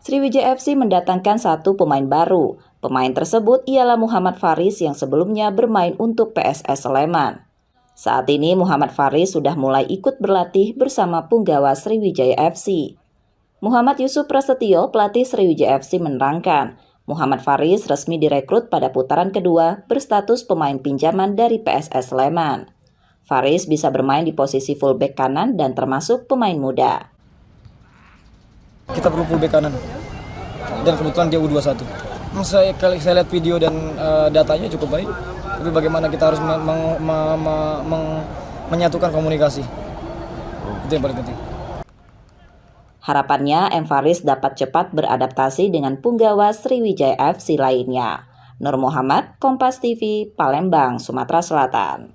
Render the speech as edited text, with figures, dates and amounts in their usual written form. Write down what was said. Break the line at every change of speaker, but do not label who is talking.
Sriwijaya FC mendatangkan satu pemain baru. Pemain tersebut ialah Muhammad Faris yang sebelumnya bermain untuk PSS Sleman. Saat ini Muhammad Faris sudah mulai ikut berlatih bersama punggawa Sriwijaya FC. Muhammad Yusuf Prasetyo, pelatih Sriwijaya FC menerangkan, Muhammad Faris resmi direkrut pada putaran kedua berstatus pemain pinjaman dari PSS Sleman. Faris bisa bermain di posisi fullback kanan dan termasuk pemain muda.
Kita perlu fullback kanan dan kebetulan dia U21. Saya lihat video dan datanya cukup baik, tapi bagaimana kita harus menyatukan komunikasi, itu yang paling penting.
Harapannya M. Faris dapat cepat beradaptasi dengan punggawa Sriwijaya FC lainnya. Nur Muhammad, Kompas TV, Palembang, Sumatera Selatan.